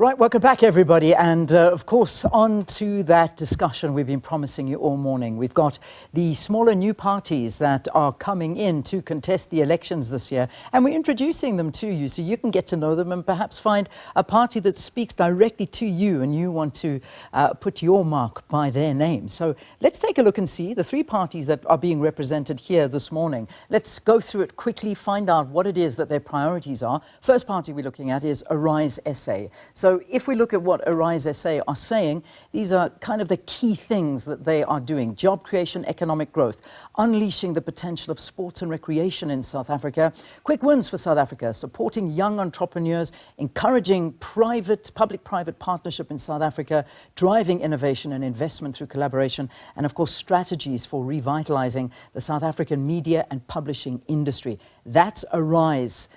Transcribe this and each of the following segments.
Right, welcome back everybody, and of course on to that discussion we've been promising you all morning. We've got the smaller new parties that are coming in to contest the elections this year, and we're introducing them to you so you can get to know them and perhaps find a party that speaks directly to you and you want to put your mark by their name. So let's take a look and see the three parties that are being represented here this morning. Let's go through it quickly, find out what it is that their priorities are. First party we're looking at is Arise SA. So if we look at what Arise SA are saying, these are kind of the key things that they are doing. Job creation, economic growth, unleashing the potential of sports and recreation in South Africa, quick wins for South Africa, supporting young entrepreneurs, encouraging public-private partnership in South Africa, driving innovation and investment through collaboration, and of course strategies for revitalizing the South African media and publishing industry. That's Arise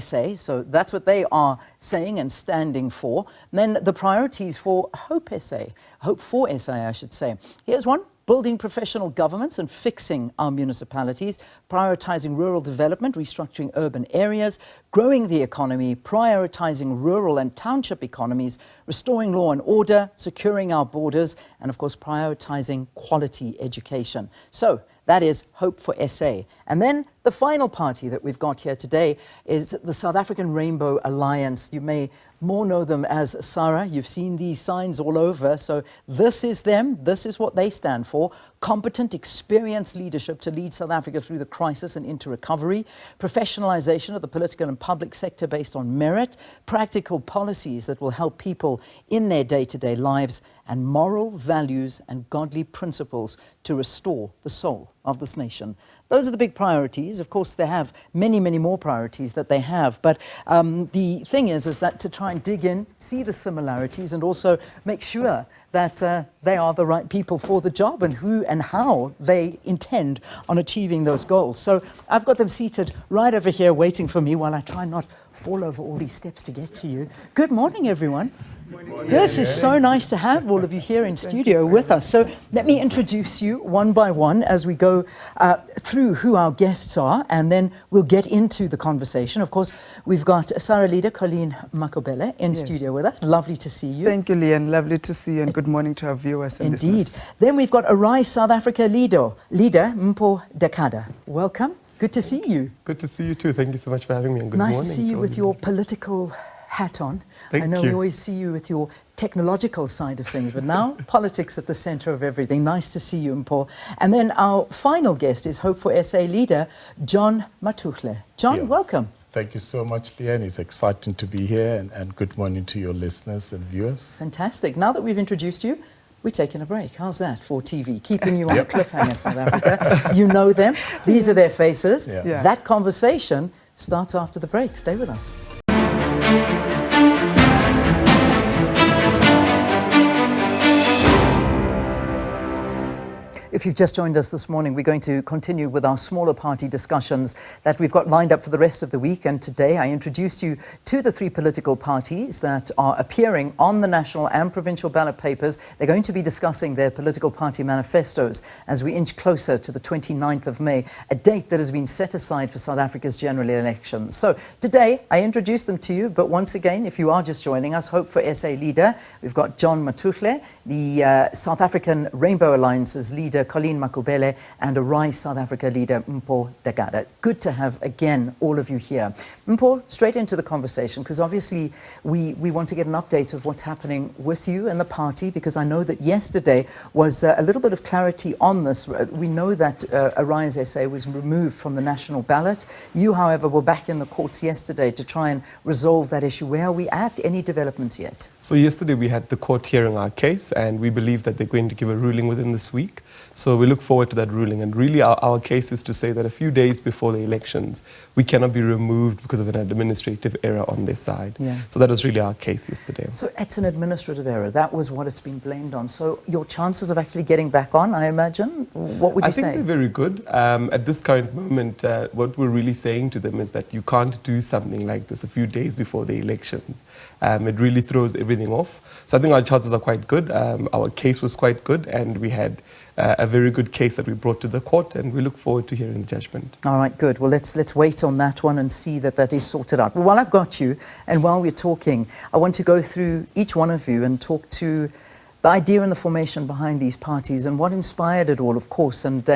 SA, so that's what they are saying and standing for. And then the priorities for HOPE4SA, I should say. Here's one: building professional governments and fixing our municipalities, prioritizing rural development, restructuring urban areas, growing the economy, prioritizing rural and township economies, restoring law and order, securing our borders, and of course prioritizing quality education. So that is HOPE4SA. And then the final party that we've got here today is the South African Rainbow Alliance. You may more know them as Sara. You've seen these signs all over. So this is them. This is what they stand for. Competent, experienced leadership to lead South Africa through the crisis and into recovery. Professionalization of the political and public sector based on merit. Practical policies that will help people in their day-to-day lives. And moral values and godly principles to restore the soul of this nation. Those are the big priorities. Of course, they have many, many more priorities that they have. But the thing is that to try and dig in, see the similarities, and also make sure that they are the right people for the job and who and how they intend on achieving those goals. So I've got them seated right over here waiting for me while I try not fall over all these steps to get to you. Good morning, everyone. This is so nice to have all of you here in studio with us. So let me introduce you one by one as we go through who our guests are, and then we'll get into the conversation. Of course, we've got Sara leader Colleen Makhubele in studio with us. Lovely to see you. Thank you, Leanne. Lovely to see you, and good morning to our viewers and listeners. Indeed. Then we've got Arise South Africa leader Mpho Dagada. Welcome. Good to see you. Good to see you too. Thank you so much for having me, and good morning. Nice to see you with your political hat on. Thank I know you. we always see you with your technological side of things, but now politics at the center of everything. Nice to see you, Mpho. And then our final guest is HOPE4SA leader John Mathuhle. John, welcome. Thank you so much, Leanne. It's exciting to be here, and good morning to your listeners and viewers. Fantastic. Now that we've introduced you, we're taking a break. How's that for TV? Keeping you on a cliffhanger, South Africa. You know them. These are their faces. Yeah. That conversation starts after the break. Stay with us. If you've just joined us this morning, we're going to continue with our smaller party discussions that we've got lined up for the rest of the week. And today I introduced you to the three political parties that are appearing on the national and provincial ballot papers. They're going to be discussing their political party manifestos as we inch closer to the 29th of May, a date that has been set aside for South Africa's general elections. So today I introduced them to you, but once again, if you are just joining us, HOPE4SA leader, we've got John Mathuhle, the South African Rainbow Alliance's leader, Colleen Makhubele, and Arise South Africa leader Mpho Dagada. Good to have again all of you here. Mpho, straight into the conversation, because obviously we want to get an update of what's happening with you and the party, because I know that yesterday was a little bit of clarity on this. We know that Arise SA was removed from the national ballot. You, however, were back in the courts yesterday to try and resolve that issue. Where are we at? Any developments yet? So yesterday we had the court hearing our case, and we believe that they're going to give a ruling within this week. So we look forward to that ruling. And really our case is to say that a few days before the elections, we cannot be removed because of an administrative error on their side. Yeah. So that was really our case yesterday. So it's an administrative error. That was what it's been blamed on. So your chances of actually getting back on, I imagine, what would you say? I think they're very good. At this current moment, what we're really saying to them is that you can't do something like this a few days before the elections. It really throws everything off. So I think our chances are quite good. Our case was quite good, and we had a very good case that we brought to the court, and we look forward to hearing the judgment. All right, good. Well, let's wait on that one and see that that is sorted out. But while I've got you, and while we're talking, I want to go through each one of you and talk to the idea and the formation behind these parties and what inspired it all, of course, and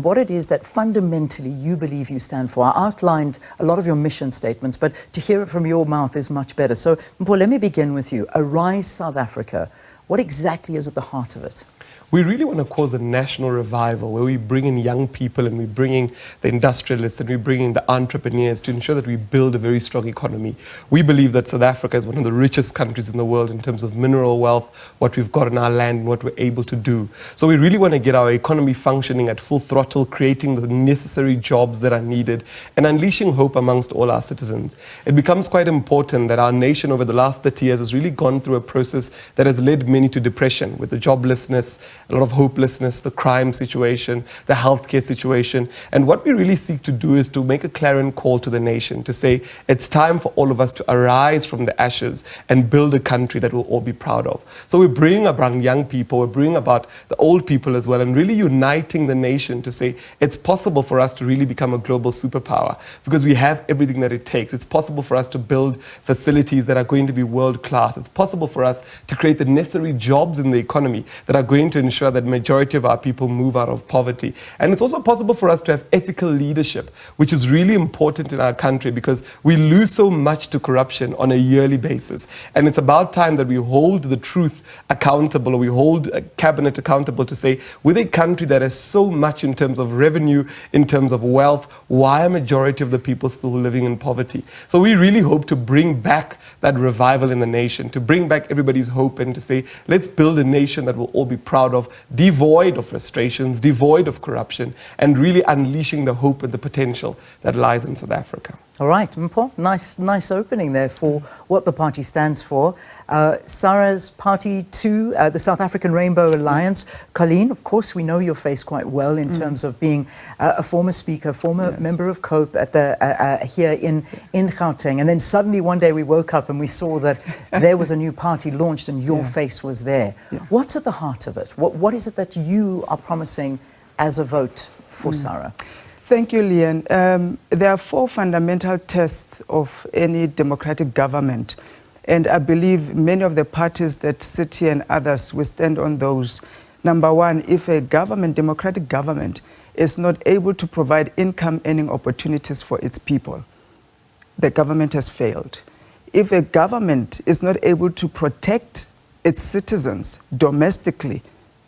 what it is that fundamentally you believe you stand for. I outlined a lot of your mission statements, but to hear it from your mouth is much better. So, Mpho, let me begin with you. Arise South Africa. What exactly is at the heart of it? We really want to cause a national revival where we bring in young people and we bring in the industrialists and we bring in the entrepreneurs to ensure that we build a very strong economy. We believe that South Africa is one of the richest countries in the world in terms of mineral wealth, what we've got in our land and what we're able to do. So we really want to get our economy functioning at full throttle, creating the necessary jobs that are needed and unleashing hope amongst all our citizens. It becomes quite important that our nation over the last 30 years has really gone through a process that has led many to depression, with the joblessness, a lot of hopelessness, the crime situation, the healthcare situation. And what we really seek to do is to make a clarion call to the nation to say it's time for all of us to arise from the ashes and build a country that we'll all be proud of. So we're bringing about young people, we're bringing about the old people as well, and really uniting the nation to say it's possible for us to really become a global superpower because we have everything that it takes. It's possible for us to build facilities that are going to be world class. It's possible for us to create the necessary jobs in the economy that are going to ensure that majority of our people move out of poverty. And it's also possible for us to have ethical leadership, which is really important in our country because we lose so much to corruption on a yearly basis. And it's about time that we hold the truth accountable, or we hold a cabinet accountable to say, with a country that has so much in terms of revenue, in terms of wealth, why are majority of the people still living in poverty? So we really hope to bring back that revival in the nation, to bring back everybody's hope and to say, let's build a nation that we'll all be proud of, devoid of frustrations, devoid of corruption, and really unleashing the hope and the potential that lies in South Africa. All right, Mpho, nice opening there for what the party stands for. Sara's party too, the South African Rainbow Alliance. Colleen, of course, we know your face quite well in terms of being a former speaker, former member of COPE at the here in Gauteng. And then suddenly one day we woke up and we saw that there was a new party launched and your face was there. What's at the heart of it? What is it that you are promising as a vote for Sara? Thank you, Leanne. There are 4 fundamental tests of any democratic government. And I believe many of the parties that sit here and others will stand on those. Number 1, if a government, democratic government, is not able to provide income-earning opportunities for its people, the government has failed. If a government is not able to protect its citizens domestically,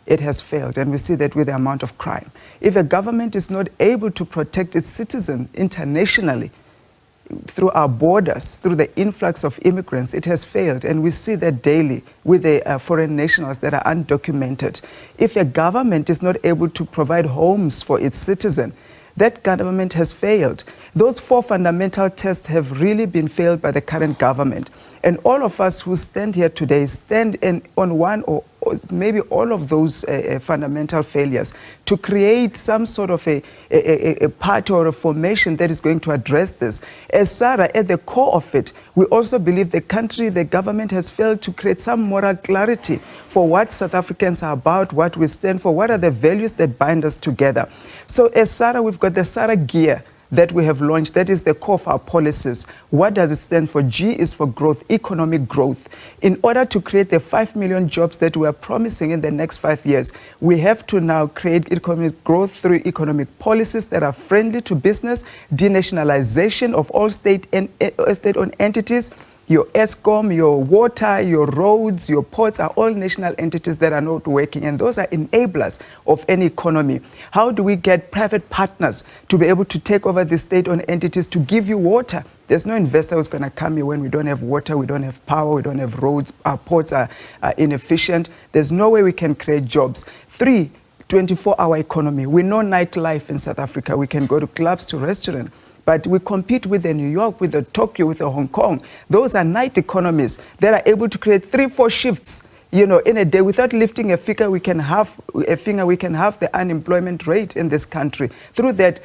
it has failed, and we see that with the amount of crime. If a government is not able to protect its citizens internationally, through our borders, through the influx of immigrants, it has failed, and we see that daily with the foreign nationals that are undocumented. If a government is not able to provide homes for its citizens, that government has failed. Those 4 fundamental tests have really been failed by the current government. And all of us who stand here today stand on one or maybe all of those fundamental failures to create some sort of a party or a formation that is going to address this. As Sara, at the core of it, we also believe the country, the government has failed to create some moral clarity for what South Africans are about, what we stand for, what are the values that bind us together. So as Sara, we've got the Sara Gear that we have launched. That is the core of our policies. What does it stand for? G is for growth, economic growth. In order to create the 5 million jobs that we are promising in the next 5 years, we have to now create economic growth through economic policies that are friendly to business, denationalization of all state-owned entities. Your Eskom, your water, your roads, your ports are all national entities that are not working, and those are enablers of any economy. How do we get private partners to be able to take over the state-owned entities to give you water? There's no investor who's going to come here when we don't have water, we don't have power, we don't have roads, our ports are inefficient. There's no way we can create jobs. 3, 24-hour economy. We know nightlife in South Africa. We can go to clubs, to restaurants. But we compete with the New York, with the Tokyo, with the Hong Kong. Those are night economies that are able to create 3-4 shifts, in a day. Without lifting a finger, we can have the unemployment rate in this country. Through that,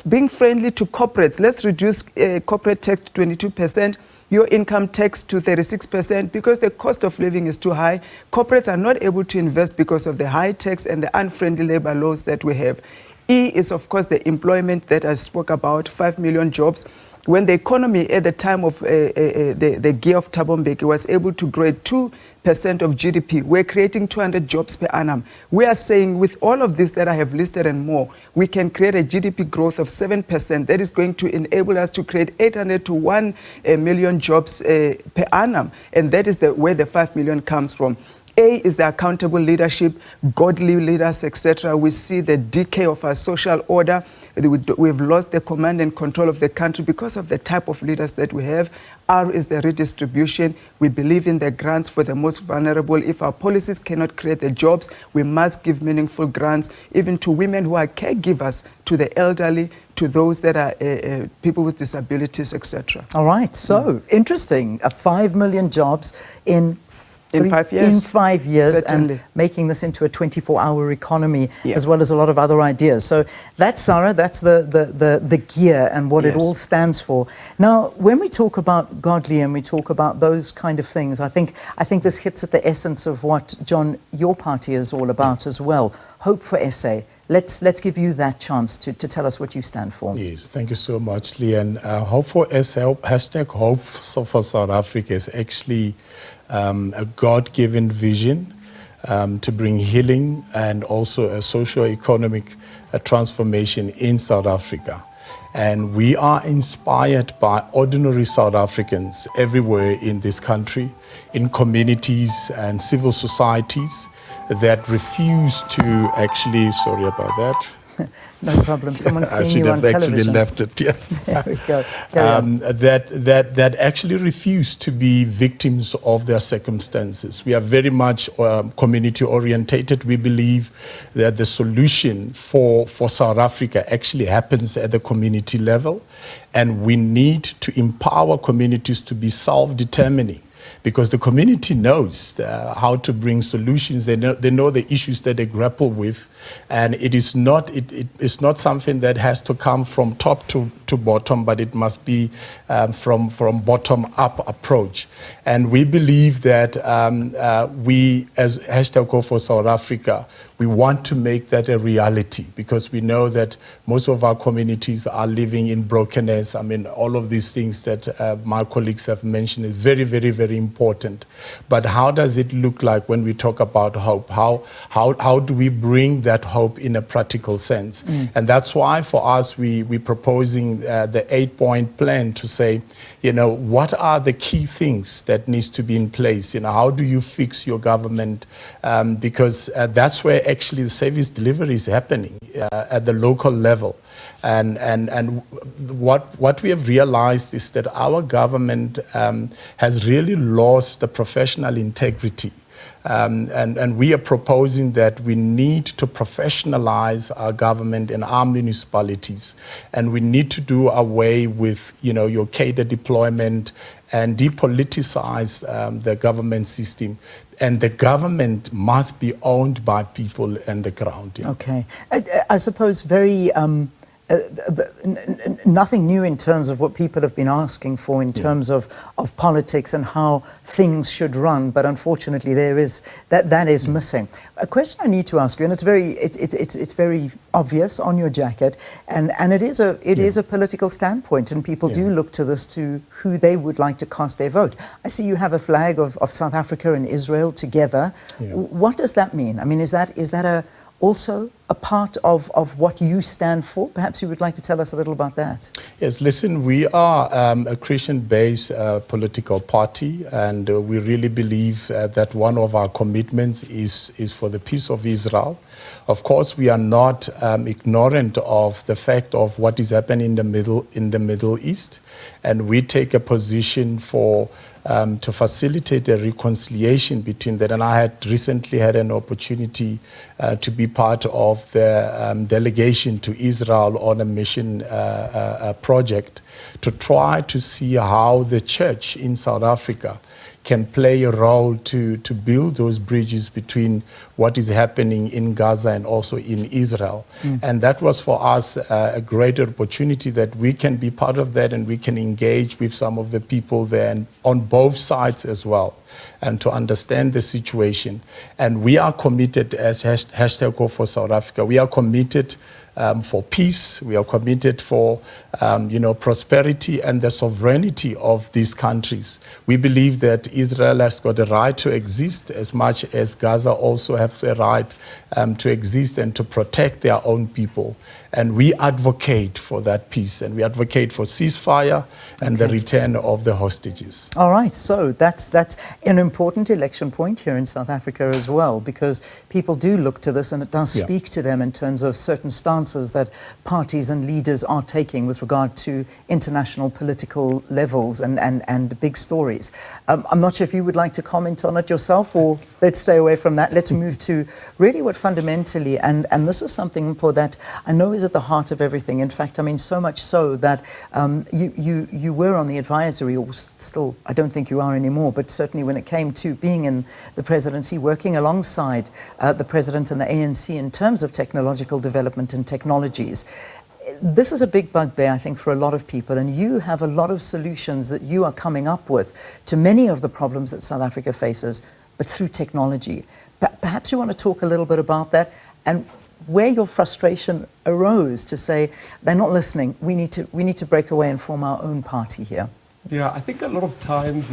being friendly to corporates, let's reduce corporate tax to 22%. your income tax to 36% because the cost of living is too high. Corporates are not able to invest because of the high tax and the unfriendly labor laws that we have. E is, of course, the employment that I spoke about, 5 million jobs. When the economy at the time of the gear of Thabo Mbeki was able to grow at 2% of GDP, we're creating 200 jobs per annum. We are saying with all of this that I have listed and more, we can create a GDP growth of 7% that is going to enable us to create 800 to 1 million jobs per annum. And that is where the 5 million comes from. A is the accountable leadership, godly leaders, etc. We see the decay of our social order. We've lost the command and control of the country because of the type of leaders that we have. R is the redistribution. We believe in the grants for the most vulnerable. If our policies cannot create the jobs, we must give meaningful grants, even to women who are caregivers, to the elderly, to those that are people with disabilities, etc. All right, so interesting. 5 million jobs in 5 years. In 5 years, Certainly. and making this into a 24-hour economy, Yeah. as well as a lot of other ideas. So that's, Sara, that's the gear and what it Yes. all stands for. Now, when we talk about godly and we talk about those kind of things, I think this hits at the essence of what, John, your party is all about as well. HOPE4SA. Let's give you that chance to tell us what you stand for. Yes, thank you so much, Leanne. HOPE4SA, hashtag Hope for South Africa is actually a God-given vision to bring healing and also a socio-economic transformation in South Africa. And we are inspired by ordinary South Africans everywhere in this country, in communities and civil societies that refuse to actually, sorry about that. No problem. Someone's I seeing should you on have actually television. left it. Yeah. There we go. Carry on. That actually refuse to be victims of their circumstances. We are very much community orientated. We believe that the solution for South Africa actually happens at the community level, and we need to empower communities to be self-determining. Because the community knows how to bring solutions. They know the issues that they grapple with, and it is not something that has to come from top to bottom, but it must be from bottom up approach. And we believe that we, as hashtag Go for South Africa, we want to make that a reality, because we know that most of our communities are living in brokenness. I mean, all of these things that my colleagues have mentioned is very, very, very important. But how does it look like when we talk about hope? How do we bring that hope in a practical sense? And that's why for us, we're proposing the 8-point plan to say, you know, what are the key things that needs to be in place? You know, how do you fix your government? Because that's where actually the service delivery is happening at the local level. And what we have realized is that our government has really lost the professional integrity. And we are proposing that we need to professionalize our government and our municipalities, and we need to do away with, you know, your cadre deployment and depoliticize the government system. And the government must be owned by people on the ground. Yeah. Okay. I suppose very nothing new in terms of what people have been asking for in terms of politics and how things should run, but unfortunately there is that is missing. A question I need to ask you, and it's very obvious on your jacket, and it is a political standpoint, and people do look to this to who they would like to cast their vote. I see you have a flag of South Africa and Israel together. Yeah. What does that mean? I mean, is that also a part of what you stand for? Perhaps you would like to tell us a little about that. Yes, listen, we are a Christian-based political party, and we really believe that one of our commitments is for the peace of Israel. Of course, we are not ignorant of the fact of what is happening in the Middle East, and we take a position for to facilitate a reconciliation between that. And I had recently had an opportunity to be part of the delegation to Israel on a mission project to try to see how the church in South Africa, can play a role to build those bridges between what is happening in Gaza and also in Israel. And that was for us a great opportunity that we can be part of that, and we can engage with some of the people there and on both sides as well, and to understand the situation. And we are committed as hashtag Hope for South Africa. We are committed for peace. We are committed for prosperity and the sovereignty of these countries. We believe that Israel has got a right to exist as much as Gaza also has a right to exist and to protect their own people. And we advocate for that peace, and we advocate for ceasefire and the return of the hostages. All right, so that's an important election point here in South Africa as well, because people do look to this, and it does speak to them in terms of certain stances that parties and leaders are taking with regard to international political levels and big stories. I'm not sure if you would like to comment on it yourself, or let's stay away from that. Let's move to really what fundamentally, and this is something, Mpho, that I know is at the heart of everything. In fact, I mean, so much so that you were on the advisory, or still, I don't think you are anymore, but certainly when it came to being in the presidency, working alongside the president and the ANC in terms of technological development and technologies. This is a big bugbear, I think, for a lot of people, and you have a lot of solutions that you are coming up with to many of the problems that South Africa faces, but through technology. Perhaps you want to talk a little bit about that, and where your frustration arose to say, they're not listening, we need to break away and form our own party here. Yeah, I think a lot of times,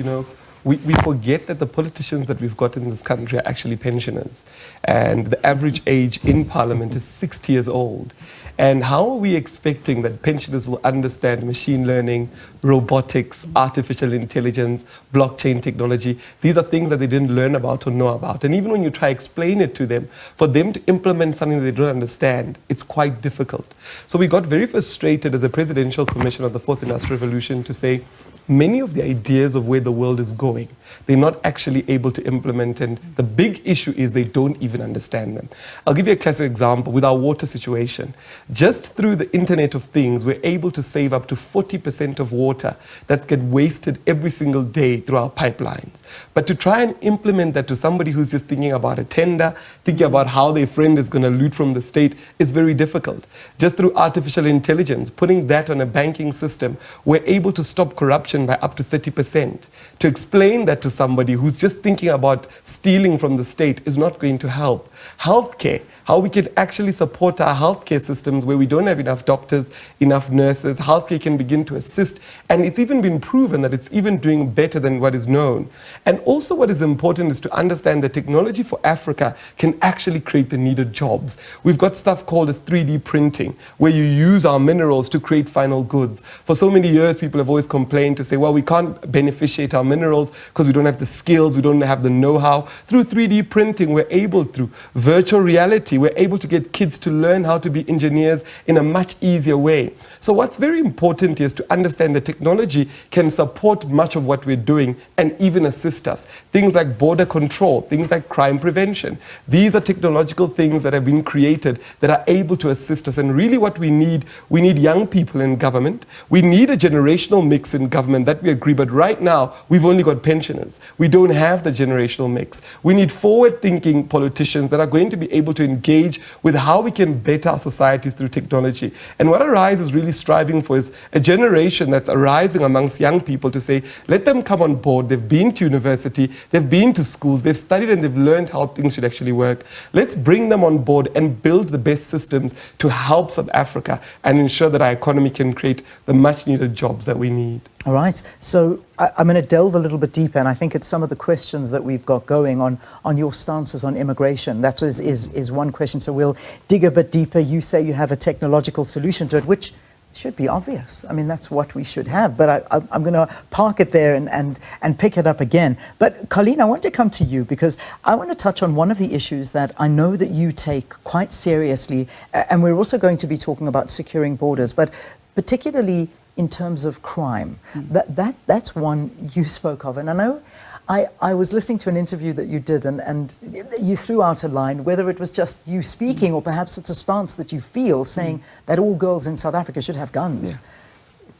we forget that the politicians that we've got in this country are actually pensioners. And the average age in Parliament is 60 years old. And how are we expecting that pensioners will understand machine learning, robotics, artificial intelligence, blockchain technology? These are things that they didn't learn about or know about. And even when you try to explain it to them, for them to implement something that they don't understand, it's quite difficult. So we got very frustrated as a Presidential Commission of the Fourth Industrial Revolution to say, many of the ideas of where the world is going, they're not actually able to implement, and the big issue is they don't even understand them. I'll give you a classic example with our water situation. Just through the Internet of Things, we're able to save up to 40% of water that gets wasted every single day through our pipelines. But to try and implement that to somebody who's just thinking about a tender, thinking about how their friend is going to loot from the state, is very difficult. Just through artificial intelligence, putting that on a banking system, we're able to stop corruption by up to 30%. To explain that to somebody who's just thinking about stealing from the state is not going to help. Healthcare, how we can actually support our healthcare systems where we don't have enough doctors, enough nurses. Healthcare can begin to assist, and it's even been proven that it's even doing better than what is known. And also what is important is to understand that technology for Africa can actually create the needed jobs. We've got stuff called as 3D printing, where you use our minerals to create final goods. For so many years, people have always complained to say, well, we can't beneficiate our minerals because we don't have the skills, we don't have the know-how. Through 3D printing, we're able, through virtual reality, we're able to get kids to learn how to be engineers in a much easier way. So what's very important is to understand that technology can support much of what we're doing and even assist us. Things like border control, things like crime prevention. These are technological things that have been created that are able to assist us. And really what we need young people in government. We need a generational mix in government, that we agree. But right now, we've only got pensioners. We don't have the generational mix. We need forward-thinking politicians that are going to be able to engage with how we can better our societies through technology. And what Arise is really striving for is a generation that's arising amongst young people to say, let them come on board. They've been to university, they've been to schools, they've studied and they've learned how things should actually work. Let's bring them on board and build the best systems to help South Africa and ensure that our economy can create the much needed jobs that we need. All right, so I'm going to delve a little bit deeper, and I think it's some of the questions that we've got going on your stances on immigration. That is one question, so we'll dig a bit deeper. You say you have a technological solution to it, which should be obvious. I mean, that's what we should have, but I'm going to park it there and pick it up again. But Colleen, I want to come to you because I want to touch on one of the issues that I know that you take quite seriously, and we're also going to be talking about securing borders, but particularly in terms of crime. That's one you spoke of. And I know I was listening to an interview that you did, and you threw out a line, whether it was just you speaking or perhaps it's a stance that you feel, saying that all girls in South Africa should have guns.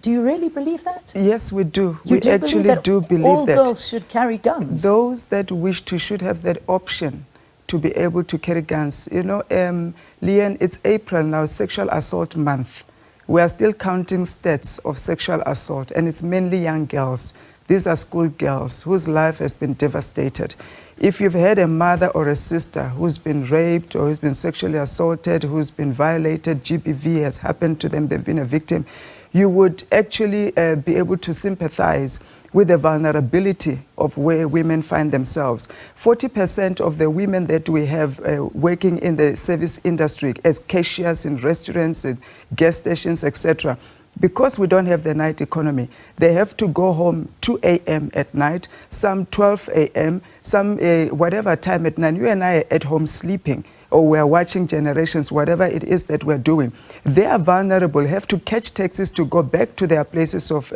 Do you really believe that? Yes, we do. You We do actually believe that do believe all that. girls should carry guns? Those that wish to should have that option to be able to carry guns. You know, Leanne, it's April now, Sexual Assault Month. We are still counting stats of sexual assault, and it's mainly young girls. These are school girls whose life has been devastated. If you've had a mother or a sister who's been raped or who's been sexually assaulted, who's been violated, GBV has happened to them, they've been a victim, you would actually be able to sympathize with the vulnerability of where women find themselves. 40% of the women that we have working in the service industry as cashiers in restaurants, in gas stations, etc., because we don't have the night economy, they have to go home 2 a.m. at night, some 12 a.m., some whatever time at night. You and I are at home sleeping, or we're watching Generations, whatever it is that we're doing. They are vulnerable, have to catch taxis to go back to their places of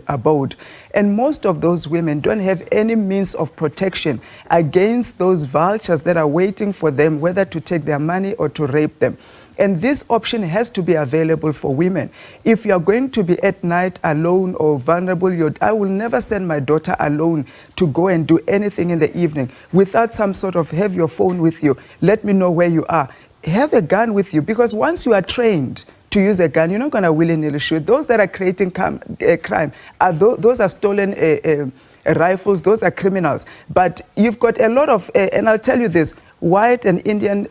abode. And most of those women don't have any means of protection against those vultures that are waiting for them, whether to take their money or to rape them. And this option has to be available for women. If you're going to be at night alone or vulnerable, I will never send my daughter alone to go and do anything in the evening without some sort of, have your phone with you, let me know where you are. Have a gun with you, because once you are trained to use a gun, you're not going to willy-nilly shoot. Those that are creating crime, those are stolen rifles, those are criminals. But you've got a lot of, and I'll tell you this, white and Indian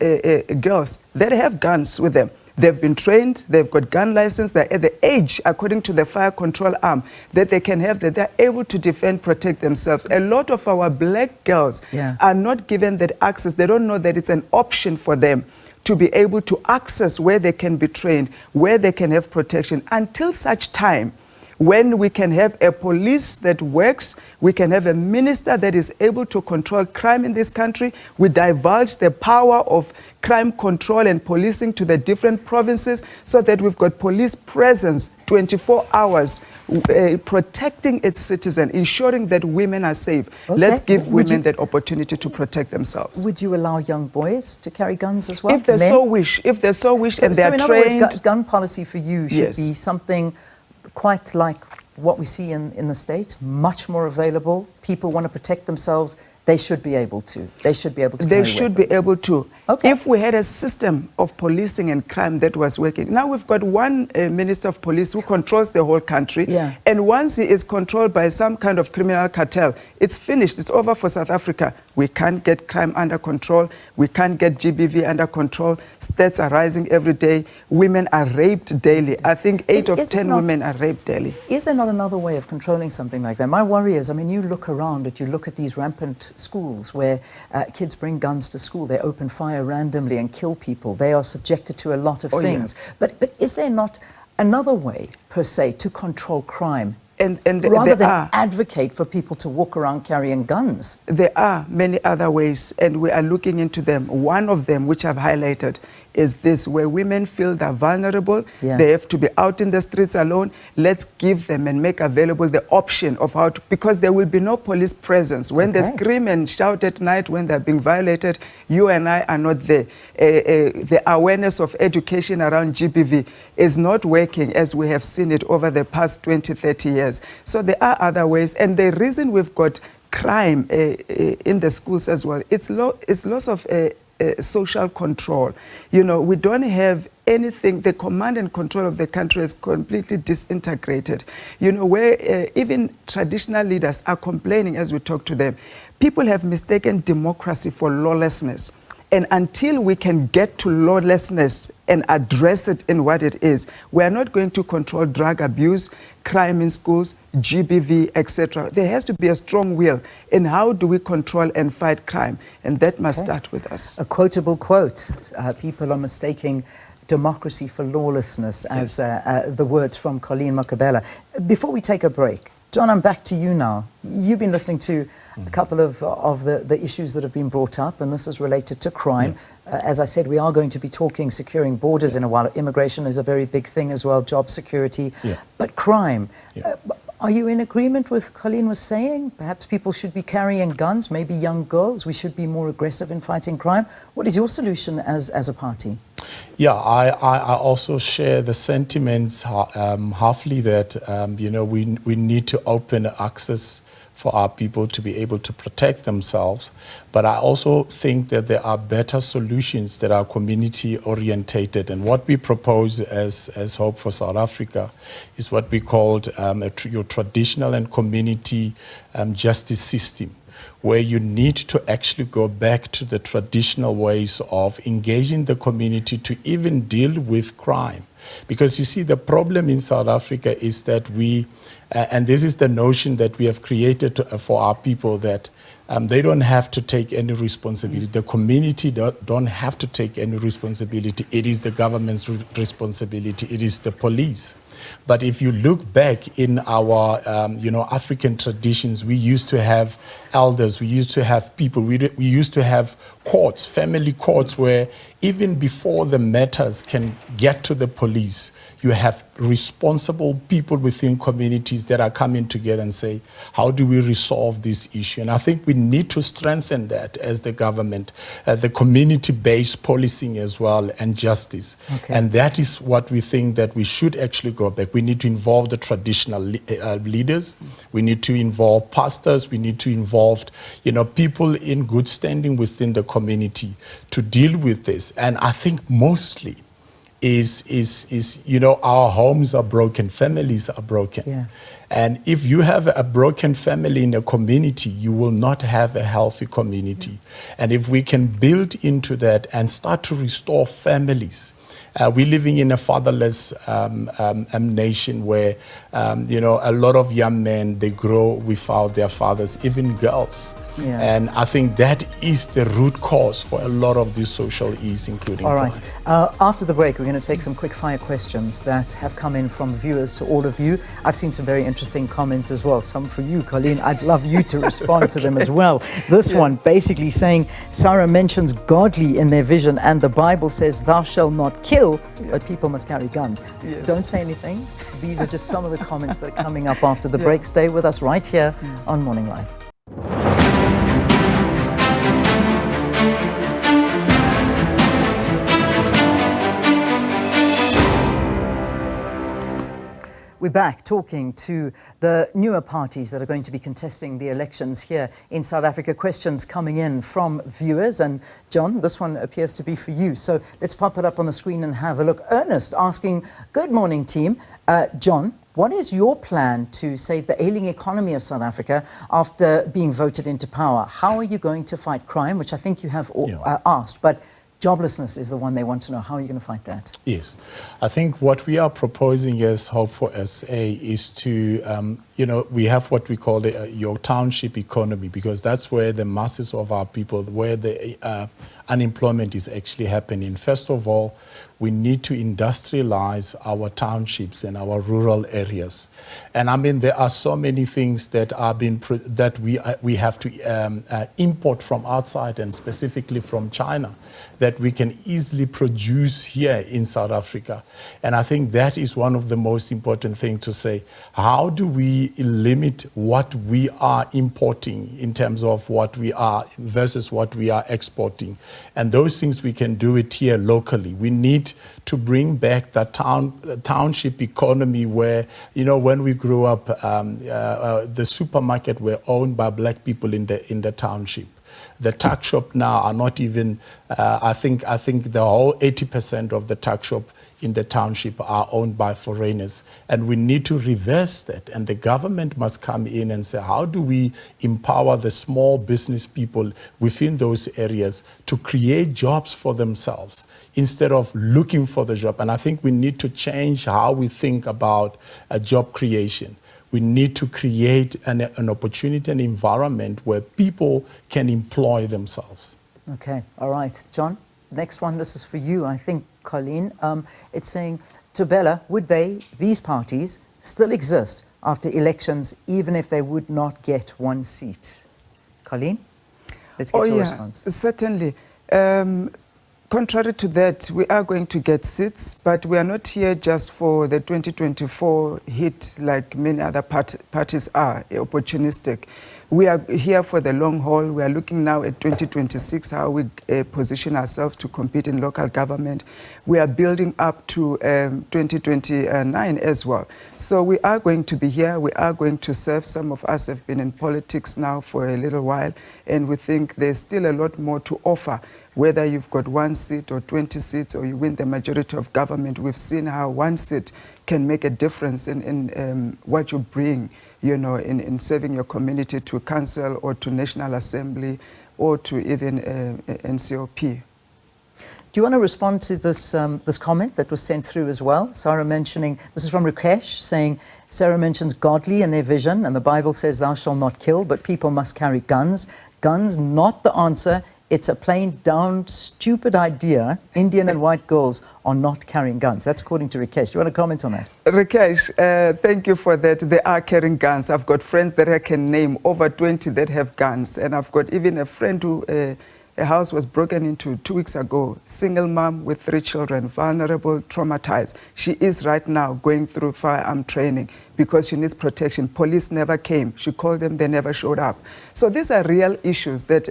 girls that have guns with them. They've been trained, they've got gun license, they're at the age, according to the fire control arm, that they can have, that they're able to defend, protect themselves. A lot of our black girls are not given that access. They don't know that it's an option for them to be able to access where they can be trained, where they can have protection, until such time when we can have a police that works, we can have a minister that is able to control crime in this country. We divulge the power of crime control and policing to the different provinces, so that we've got police presence 24 hours protecting its citizens, ensuring that women are safe. Okay. Let's give women that opportunity to protect themselves. Would you allow young boys to carry guns as well? If they so wish, and they're so trained. in other words, gun policy for you should Yes. be something quite like what we see in the States, much more available. People want to protect themselves. They should be able to. They should be able to. They should be able to. Okay. If we had a system of policing and crime that was working. Now we've got one minister of police who controls the whole country. Yeah. And once he is controlled by some kind of criminal cartel, it's finished. It's over for South Africa. We can't get crime under control. We can't get GBV under control. Stats are rising every day. Women are raped daily. I think 8 of 10 women are raped daily. Is there not another way of controlling something like that? My worry is, I mean, you look around, you look at these rampant schools where kids bring guns to school, they open fire randomly and kill people. They are subjected to a lot of things. Yeah. But is there not another way, per se, to control crime? Rather than advocate for people to walk around carrying guns? There are many other ways, and we are looking into them. One of them, which I've highlighted, is this, where women feel they're vulnerable, they have to be out in the streets alone. Let's give them and make available the option of how to, because there will be no police presence. When they scream and shout at night when they're being violated, you and I are not there. The awareness of education around GBV is not working as we have seen it over the past 20, 30 years. So there are other ways, and the reason we've got crime in the schools as well, it's loss of social control. You know, we don't have anything. The command and control of the country is completely disintegrated. You know, where even traditional leaders are complaining as we talk to them. People have mistaken democracy for lawlessness. And until we can get to lawlessness and address it in what it is, we are not going to control drug abuse, crime in schools, GBV, etc. There has to be a strong will in how do we control and fight crime. And that must start with us. A quotable quote, people are mistaking democracy for lawlessness, as the words from Colleen Makhubele. Before we take a break, John, I'm back to you now. You've been listening to a couple of the issues that have been brought up, and this is related to crime. As I said, we are going to be talking securing borders in a while. Immigration is a very big thing as well, job security. But crime, are you in agreement with Colleen was saying? Perhaps people should be carrying guns, maybe young girls. We should be more aggressive in fighting crime. What is your solution as a party? Yeah, I also share the sentiments, Mathuhle, that we need to open access for our people to be able to protect themselves. But I also think that there are better solutions that are community orientated. And what we propose as Hope for South Africa is what we called your traditional and community justice system, where you need to actually go back to the traditional ways of engaging the community to even deal with crime. Because you see, the problem in South Africa is that and this is the notion that we have created for our people, that they don't have to take any responsibility. The community don't have to take any responsibility. It is the government's responsibility. It is the police. But if you look back in our, African traditions, we used to have elders, we used to have people, we used to have courts, family courts, where even before the matters can get to the police, you have responsible people within communities that are coming together and say, how do we resolve this issue? And I think we need to strengthen that as the government, the community-based policing as well, and justice. Okay. And that is what we think that we should actually go back. We need to involve the traditional leaders. We need to involve pastors. We need to involve, people in good standing within the community to deal with this. And I think mostly our homes are broken, families are broken. Yeah. And if you have a broken family in a community, you will not have a healthy community. And if we can build into that and start to restore families, we're living in a fatherless nation where, a lot of young men, they grow without their fathers, even girls. Yeah. And I think that is the root cause for a lot of these social ills, including All right. After the break, we're going to take some quick fire questions that have come in from viewers to all of you. I've seen some very interesting comments as well. Some for you, Colleen. I'd love you to respond to them as well. This one basically saying, Sara mentions godly in their vision and the Bible says, thou shalt not kill, but people must carry guns. Yes. Don't say anything. These are just some of the comments that are coming up after the break. Stay with us right here on Morning Live. We're back talking to the newer parties that are going to be contesting the elections here in South Africa. Questions coming in from viewers. And John, this one appears to be for you. So let's pop it up on the screen and have a look. Ernest asking, good morning, team. John, what is your plan to save the ailing economy of South Africa after being voted into power? How are you going to fight crime, which I think you have asked, but joblessness is the one they want to know. How are you going to fight that? Yes. I think what we are proposing as HOPE4SA is to, we have what we call your township economy, because that's where the masses of our people, where the unemployment is actually happening. First of all, we need to industrialize our townships and our rural areas. And I mean, there are so many things that are that we have to import from outside, and specifically from China, that we can easily produce here in South Africa. And I think that is one of the most important things to say. How do we limit what we are importing in terms of what we are versus what we are exporting? And those things we can do it here locally. We need to bring back that township economy where, when we grew up, the supermarket were owned by black people in the township. The tuck shop now are not even, I think the whole 80% of the tuck shop in the township are owned by foreigners. And we need to reverse that. And the government must come in and say, how do we empower the small business people within those areas to create jobs for themselves instead of looking for the job? And I think we need to change how we think about job creation. We need to create an opportunity, an environment where people can employ themselves. Okay, all right. John, next one, this is for you, I think, Colleen. It's saying, Ntobela, would these parties, still exist after elections, even if they would not get one seat? Colleen, let's get your response. Certainly. Contrary to that, we are going to get seats, but we are not here just for the 2024 hit like many other parties are, opportunistic. We are here for the long haul. We are looking now at 2026, how we position ourselves to compete in local government. We are building up to 2029 as well. So we are going to be here. We are going to serve. Some of us have been in politics now for a little while, and we think there's still a lot more to offer. Whether you've got 1 seat or 20 seats or you win the majority of government, we've seen how 1 seat can make a difference in what you bring, you know, in serving your community, to council or to National Assembly or to even NCOP. Do you want to respond to this, this comment that was sent through as well? Sara mentioning, this is from Rakesh, saying, Sara mentions godly in their vision, and the Bible says thou shalt not kill, but people must carry guns. Guns not the answer. It's a plain down stupid idea. Indian and white girls are not carrying guns. That's according to Rakesh. Do you want to comment on that? Rakesh, thank you for that. They are carrying guns. I've got friends that I can name, over 20 that have guns. And I've got even a friend who, a house was broken into 2 weeks ago, single mom with 3 children, vulnerable, traumatized. She is right now going through firearm training because she needs protection. Police never came. She called them, they never showed up. So these are real issues that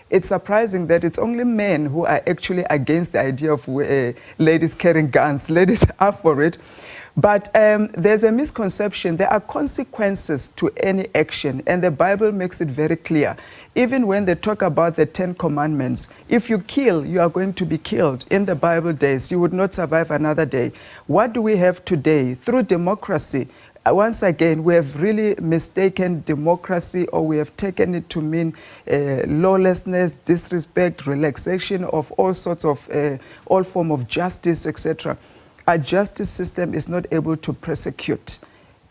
it's surprising that it's only men who are actually against the idea of ladies carrying guns. Ladies are for it. But there's a misconception. There are consequences to any action, and the Bible makes it very clear. Even when they talk about the 10 commandments, if you kill, you are going to be killed. In the Bible days, you would not survive another day. What do we have today? Through democracy, once again, we have really mistaken democracy, or we have taken it to mean lawlessness, disrespect, relaxation of all sorts of, all form of justice, etc. Our justice system is not able to prosecute.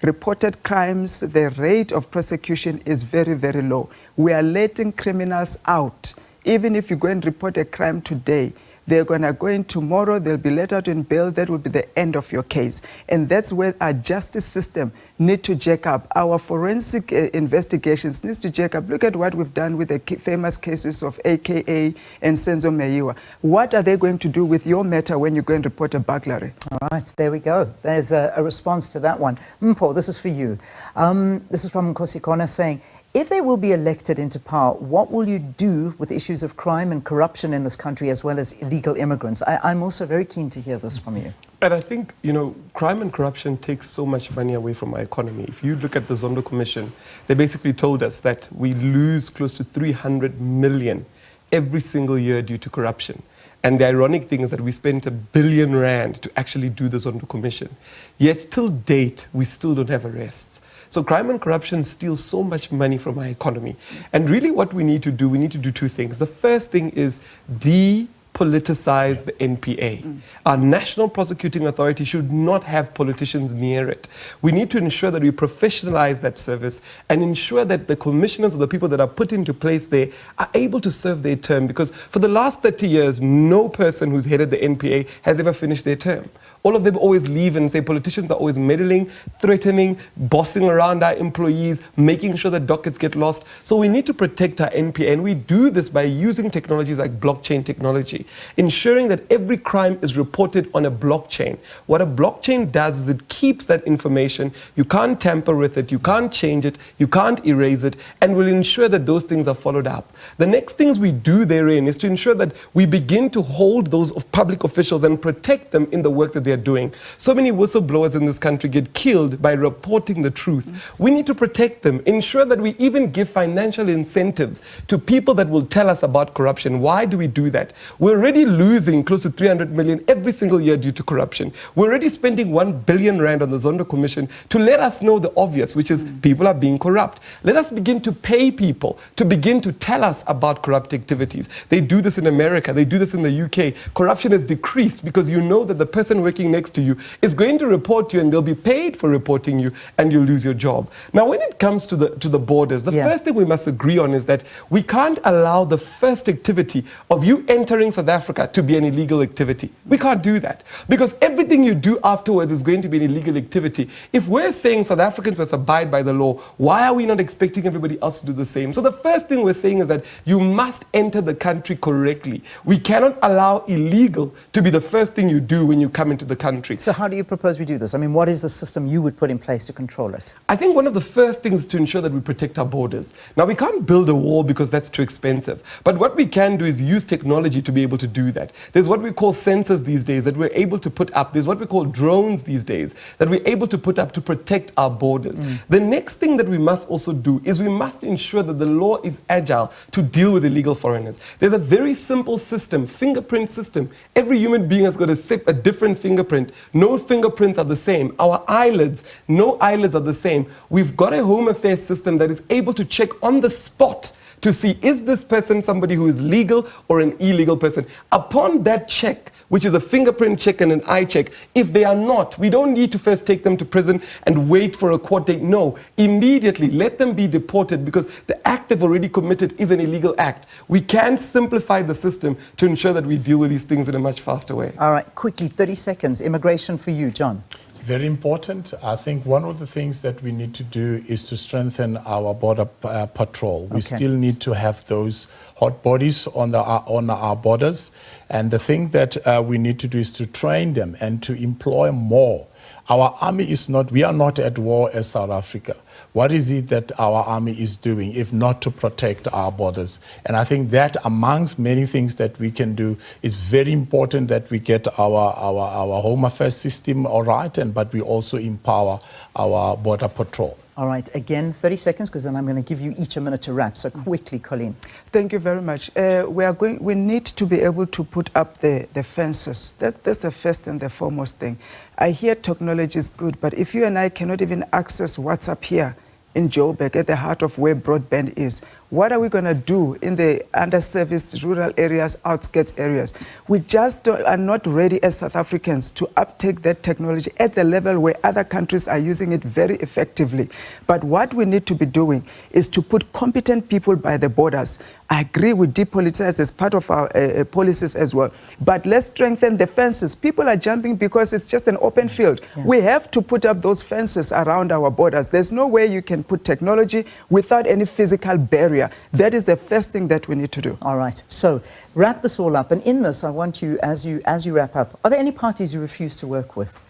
Reported crimes, the rate of prosecution is very, very low. We are letting criminals out. Even if you go and report a crime today, they're going to go in tomorrow, they'll be let out in bail, that will be the end of your case. And that's where our justice system need to jack up. Our forensic investigations needs to jack up. Look at what we've done with the famous cases of AKA and Senzo Meyiwa. What are they going to do with your matter when you go and report a burglary? All right, there we go. There's a response to that one. Mpho, this is for you. This is from Nkosikona saying, if they will be elected into power, what will you do with issues of crime and corruption in this country, as well as illegal immigrants? I'm also very keen to hear this from you. And I think, you know, crime and corruption takes so much money away from our economy. If you look at the Zondo Commission, they basically told us that we lose close to 300 million every single year due to corruption. And the ironic thing is that we spent R1 billion to actually do the Zondo Commission. Yet, till date, we still don't have arrests. So crime and corruption steal so much money from our economy. And really what we need to do 2 things. The first thing is depoliticize the NPA. Our National Prosecuting Authority should not have politicians near it. We need to ensure that we professionalize that service and ensure that the commissioners or the people that are put into place there are able to serve their term, because for the last 30 years, no person who's headed the NPA has ever finished their term. All of them always leave and say politicians are always meddling, threatening, bossing around our employees, making sure that dockets get lost. So we need to protect our NPA, and we do this by using technologies like blockchain technology, ensuring that every crime is reported on a blockchain. What a blockchain does is it keeps that information. You can't tamper with it, you can't change it, you can't erase it, and will ensure that those things are followed up. The next things we do therein is to ensure that we begin to hold those of public officials and protect them in the work that they're doing. So many whistleblowers in this country get killed by reporting the truth. We need to protect them, ensure that we even give financial incentives to people that will tell us about corruption. Why do we do that? We're already losing close to 300 million every single year due to corruption. We're already spending R1 billion on the Zondo Commission to let us know the obvious, which is people are being corrupt. Let us begin to pay people to begin to tell us about corrupt activities. They do this in America, they do this in the UK. Corruption has decreased because you know that the person working next to you is going to report you, and they'll be paid for reporting you, and you'll lose your job. Now, when it comes to the borders, the first thing we must agree on is that we can't allow the first activity of you entering South South Africa to be an illegal activity. We can't do that because everything you do afterwards is going to be an illegal activity. If we're saying South Africans must abide by the law, why are we not expecting everybody else to do the same? So the first thing we're saying is that you must enter the country correctly. We cannot allow illegal to be the first thing you do when you come into the country. So how do you propose we do this? I mean, what is the system you would put in place to control it? I think one of the first things is to ensure that we protect our borders. Now, we can't build a wall because that's too expensive. But what we can do is use technology to be able to do that. There's what we call sensors these days that we're able to put up. There's what we call drones these days that we're able to put up to protect our borders. The next thing that we must also do is we must ensure that the law is agile to deal with illegal foreigners. There's a very simple system, fingerprint system. Every human being has got a different fingerprint. No fingerprints are the same. Our eyelids, no eyelids are the same. We've got a Home Affairs system that is able to check on the spot to see, is this person somebody who is legal or an illegal person? Upon that check, which is a fingerprint check and an eye check, if they are not, we don't need to first take them to prison and wait for a court date. No, immediately let them be deported because the act they've already committed is an illegal act. We can simplify the system to ensure that we deal with these things in a much faster way. All right, quickly, 30 seconds. Immigration for you, John. It's very important. I think one of the things that we need to do is to strengthen our border patrol. We still need to have those hot bodies on our borders. And the thing that we need to do is to train them and to employ more. Our army is not, we are not at war as South Africa. What is it that our army is doing if not to protect our borders? And I think that amongst many things that we can do is very important that we get our Home Affairs system all right, but we also empower our border patrol. All right, again, 30 seconds, because then I'm going to give you each a minute to wrap. So quickly, Colleen. Thank you very much. We need to be able to put up the fences. That's the first and the foremost thing. I hear technology is good, but if you and I cannot even access WhatsApp here in Joburg, at the heart of where broadband is, what are we going to do in the underserviced rural areas, outskirts areas? We just are not ready as South Africans to uptake that technology at the level where other countries are using it very effectively. But what we need to be doing is to put competent people by the borders. I agree with depoliticize as part of our policies as well. But let's strengthen the fences. People are jumping because it's just an open field. Yeah. We have to put up those fences around our borders. There's no way you can put technology without any physical barrier. That is the first thing that we need to do. All right. So wrap this all up. And in this, I want you, as you wrap up, are there any parties you refuse to work with?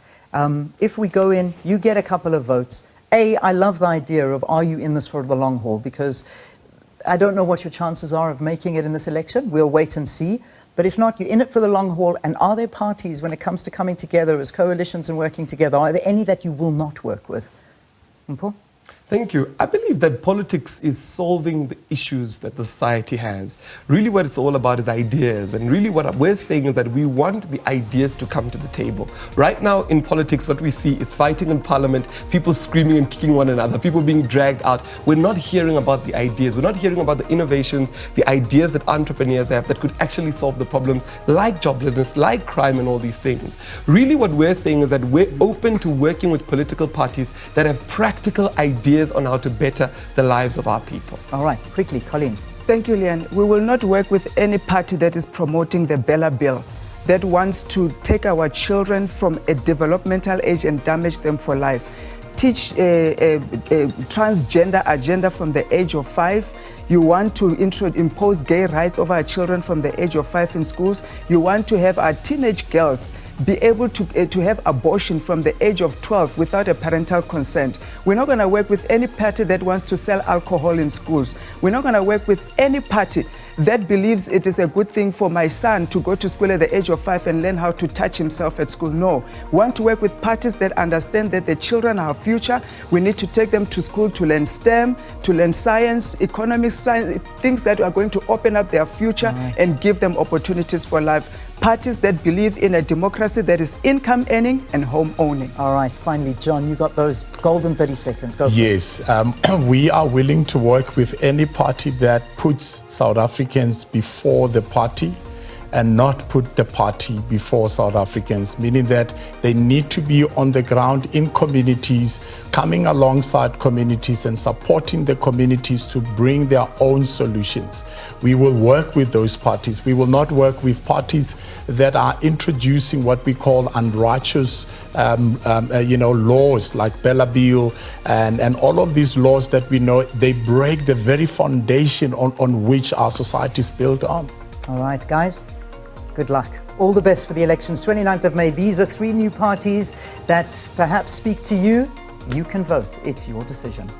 If we go in, you get a couple of votes. I love the idea of, are you in this for the long haul? Because I don't know what your chances are of making it in this election. We'll wait and see. But if not, you're in it for the long haul. And are there parties, when it comes to coming together as coalitions and working together, are there any that you will not work with? Mpho? Thank you. I believe that politics is solving the issues that the society has. Really what it's all about is ideas. And really what we're saying is that we want the ideas to come to the table. Right now in politics, what we see is fighting in parliament, people screaming and kicking one another, people being dragged out. We're not hearing about the ideas. We're not hearing about the innovations, the ideas that entrepreneurs have that could actually solve the problems like joblessness, like crime and all these things. Really what we're saying is that we're open to working with political parties that have practical ideas on how to better the lives of our people. All right, quickly, Colleen. Thank you, Leanne. We will not work with any party that is promoting the Bella Bill, that wants to take our children from a developmental age and damage them for life. Teach a transgender agenda from the age of 5. You want to impose gay rights over our children from the age of 5 in schools. You want to have our teenage girls be able to have abortion from the age of 12 without a parental consent. We're not going to work with any party that wants to sell alcohol in schools. We're not going to work with any party that believes it is a good thing for my son to go to school at the age of 5 and learn how to touch himself at school. No. We want to work with parties that understand that the children are our future. We need to take them to school to learn STEM, to learn science, economics, science, things that are going to open up their future and give them opportunities for life. Parties that believe in a democracy that is income earning and home owning. All right, finally, John, you got those golden 30 seconds. Go for it. Yes, we are willing to work with any party that puts South Africans before the party. and not put the party before South Africans, meaning that they need to be on the ground in communities, coming alongside communities and supporting the communities to bring their own solutions. We will work with those parties. We will not work with parties that are introducing what we call unrighteous laws like Bella Bill and all of these laws that we know they break the very foundation on which our society is built on. All right, guys, good luck. All the best for the elections, 29th of May. These are 3 new parties that perhaps speak to you. You can vote. It's your decision.